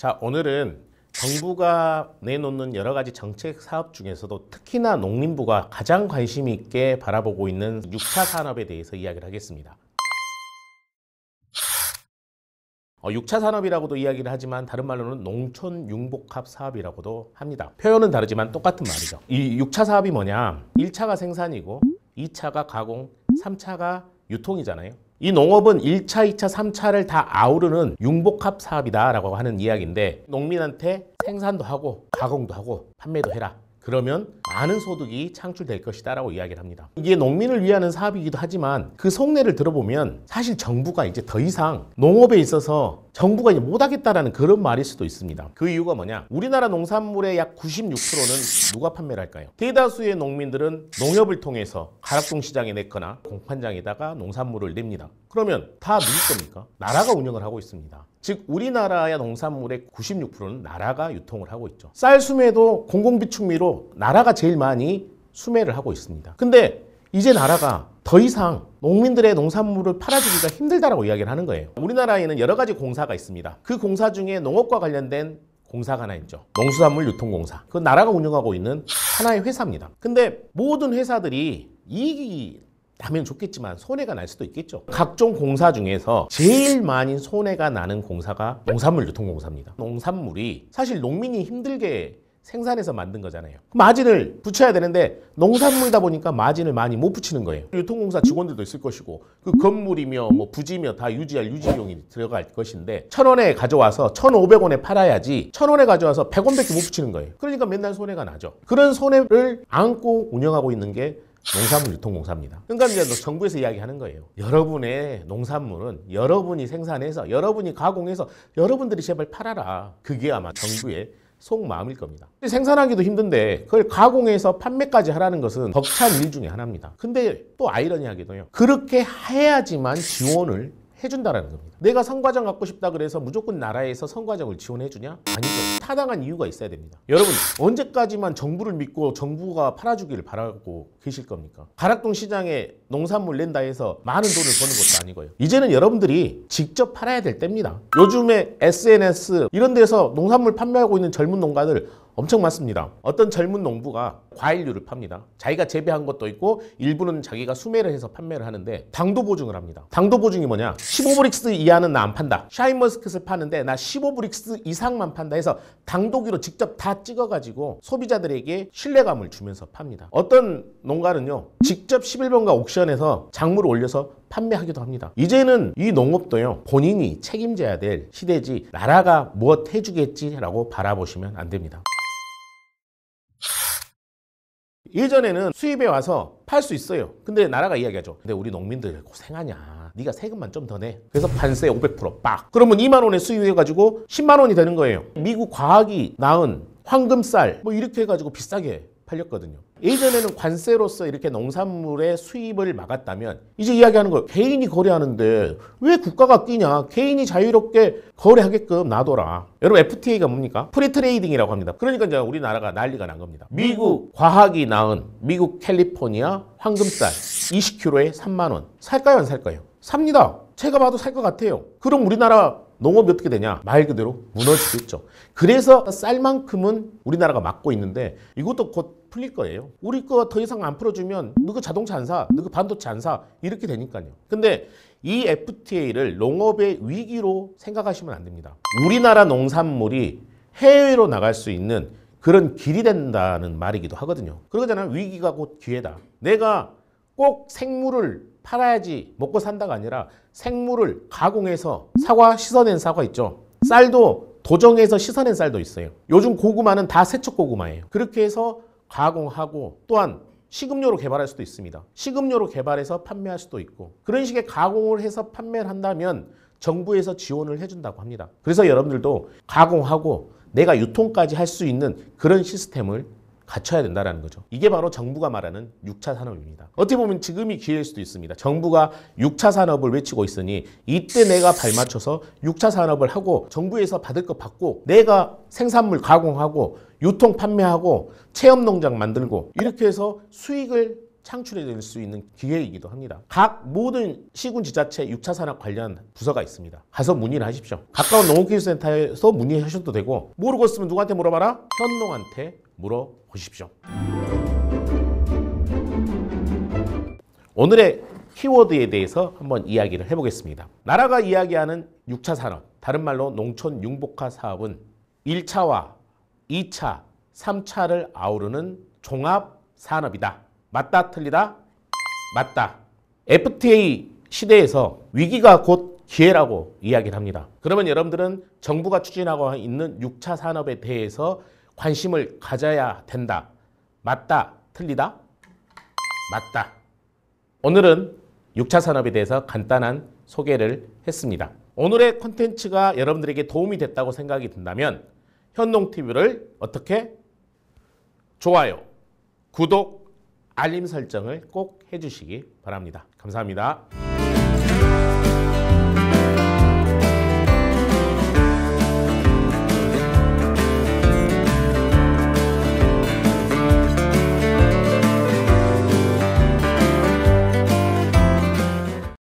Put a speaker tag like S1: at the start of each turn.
S1: 자, 오늘은 정부가 내놓는 여러 가지 정책 사업 중에서도 특히나 농림부가 가장 관심 있게 바라보고 있는 6차 산업에 대해서 이야기를 하겠습니다. 6차 산업이라고도 이야기를 하지만 다른 말로는 농촌 융복합 사업이라고도 합니다. 표현은 다르지만 똑같은 말이죠. 이 6차 사업이 뭐냐? 1차가 생산이고 2차가 가공, 3차가 유통이잖아요. 이 농업은 1차, 2차, 3차를 다 아우르는 융복합 사업이다라고 하는 이야기인데 농민한테 생산도 하고 가공도 하고 판매도 해라. 그러면 많은 소득이 창출될 것이다 라고 이야기를 합니다. 이게 농민을 위한 사업이기도 하지만 그 속내를 들어보면 사실 정부가 이제 더 이상 농업에 있어서 정부가 이제 못하겠다라는 그런 말일 수도 있습니다. 그 이유가 뭐냐? 우리나라 농산물의 약 96%는 누가 판매를 할까요? 대다수의 농민들은 농협을 통해서 가락동 시장에 냈거나 공판장에다가 농산물을 냅니다. 그러면 다 누구 겁니까? 나라가 운영을 하고 있습니다. 즉 우리나라의 농산물의 96%는 나라가 유통을 하고 있죠. 쌀 수매도 공공비축미로 나라가 제일 많이 수매를 하고 있습니다. 근데 이제 나라가 더 이상 농민들의 농산물을 팔아주기가 힘들다라고 이야기를 하는 거예요. 우리나라에는 여러 가지 공사가 있습니다. 그 공사 중에 농업과 관련된 공사가 하나 있죠. 농수산물 유통공사. 그건 나라가 운영하고 있는 하나의 회사입니다. 근데 모든 회사들이 이익이 나면 좋겠지만 손해가 날 수도 있겠죠. 각종 공사 중에서 제일 많이 손해가 나는 공사가 농산물 유통공사입니다. 농산물이 사실 농민이 힘들게 생산해서 만든 거잖아요. 마진을 붙여야 되는데 농산물이다 보니까 마진을 많이 못 붙이는 거예요. 유통공사 직원들도 있을 것이고 그 건물이며 뭐 부지며 다 유지할 유지비용이 들어갈 것인데 1,000원에 가져와서 1,500원에 팔아야지 1,000원에 가져와서 100원밖에 못 붙이는 거예요. 그러니까 맨날 손해가 나죠. 그런 손해를 안고 운영하고 있는 게 농산물 유통공사입니다. 그러니까 이제 정부에서 이야기하는 거예요. 여러분의 농산물은 여러분이 생산해서 여러분이 가공해서 여러분들이 제발 팔아라. 그게 아마 정부의 속마음일 겁니다. 생산하기도 힘든데 그걸 가공해서 판매까지 하라는 것은 벅찬 일 중에 하나입니다. 근데 또 아이러니하게도요. 그렇게 해야지만 지원을 해준다라는 겁니다. 내가 선과정 갖고 싶다 그래서 무조건 나라에서 선과정을 지원해주냐? 아니죠. 타당한 이유가 있어야 됩니다. 여러분 언제까지만 정부를 믿고 정부가 팔아주기를 바라고 계실 겁니까? 가락동 시장에 농산물 낸다 해서 많은 돈을 버는 것도 아니고요. 이제는 여러분들이 직접 팔아야 될 때입니다. 요즘에 SNS 이런 데서 농산물 판매하고 있는 젊은 농가들 엄청 많습니다. 어떤 젊은 농부가 과일류를 팝니다. 자기가 재배한 것도 있고 일부는 자기가 수매를 해서 판매를 하는데 당도 보증을 합니다. 당도 보증이 뭐냐? 15브릭스 이하는 나 안 판다. 샤인머스켓을 파는데 나 15브릭스 이상만 판다 해서 당도기로 직접 다 찍어가지고 소비자들에게 신뢰감을 주면서 팝니다. 어떤 농가는요. 직접 11번가 옥션에서 작물을 올려서 판매하기도 합니다. 이제는 이 농업도요. 본인이 책임져야 될 시대지 나라가 무엇 해주겠지라고 바라보시면 안 됩니다. 예전에는 수입해 와서 팔 수 있어요. 근데 나라가 이야기하죠. 근데 우리 농민들 고생하냐. 네가 세금만 좀 더 내. 그래서 관세 500% 빡. 그러면 2만 원에 수입해가지고 10만 원이 되는 거예요. 미국 과학이 낳은 황금쌀 뭐 이렇게 해가지고 비싸게 팔렸거든요. 예전에는 관세로서 이렇게 농산물의 수입을 막았다면 이제 이야기하는 거예요. 개인이 거래하는데 왜 국가가 끼냐. 개인이 자유롭게 거래하게끔 놔둬라. 여러분 FTA가 뭡니까? 프리트레이딩이라고 합니다. 그러니까 이제 우리나라가 난리가 난 겁니다. 미국 과학이 낳은 미국 캘리포니아 황금쌀 20kg에 3만 원. 살까요 안 살까요? 삽니다. 제가 봐도 살 것 같아요. 그럼 우리나라 농업이 어떻게 되냐? 말 그대로 무너지겠죠. 그래서 쌀만큼은 우리나라가 막고 있는데 이것도 곧 풀릴 거예요. 우리 거 더 이상 안 풀어주면 너그 자동차 안 사, 너그 반도체 안 사 이렇게 되니까요. 근데 이 FTA를 농업의 위기로 생각하시면 안 됩니다. 우리나라 농산물이 해외로 나갈 수 있는 그런 길이 된다는 말이기도 하거든요. 그러잖아요. 위기가 곧 기회다. 내가 꼭 생물을 팔아야지 먹고 산다가 아니라 생물을 가공해서 사과 씻어낸 사과 있죠. 쌀도 도정해서 씻어낸 쌀도 있어요. 요즘 고구마는 다 세척 고구마예요. 그렇게 해서 가공하고 또한 식음료로 개발할 수도 있습니다. 식음료로 개발해서 판매할 수도 있고 그런 식의 가공을 해서 판매를 한다면 정부에서 지원을 해준다고 합니다. 그래서 여러분들도 가공하고 내가 유통까지 할 수 있는 그런 시스템을 갖춰야 된다는 거죠. 이게 바로 정부가 말하는 6차 산업입니다. 어떻게 보면 지금이 기회일 수도 있습니다. 정부가 6차 산업을 외치고 있으니 이때 내가 발맞춰서 6차 산업을 하고 정부에서 받을 거 받고 내가 생산물 가공하고 유통 판매하고 체험농장 만들고 이렇게 해서 수익을 창출해낼 수 있는 기회이기도 합니다. 각 모든 시군 지자체 6차 산업 관련 부서가 있습니다. 가서 문의를 하십시오. 가까운 농업기술센터에서 문의하셔도 되고 모르겠으면 누구한테 물어봐라? 현농한테 물어보십시오. 오늘의 키워드에 대해서 한번 이야기를 해보겠습니다. 나라가 이야기하는 6차 산업, 다른 말로 농촌 융복화 사업은 1차와 2차, 3차를 아우르는 종합 산업이다. 맞다, 틀리다? 맞다. FTA 시대에서 위기가 곧 기회라고 이야기를 합니다. 그러면 여러분들은 정부가 추진하고 있는 6차 산업에 대해서 관심을 가져야 된다. 맞다, 틀리다? 맞다. 오늘은 6차 산업에 대해서 간단한 소개를 했습니다. 오늘의 콘텐츠가 여러분들에게 도움이 됐다고 생각이 든다면 현농TV를 어떻게? 좋아요, 구독, 알림 설정을 꼭 해주시기 바랍니다. 감사합니다.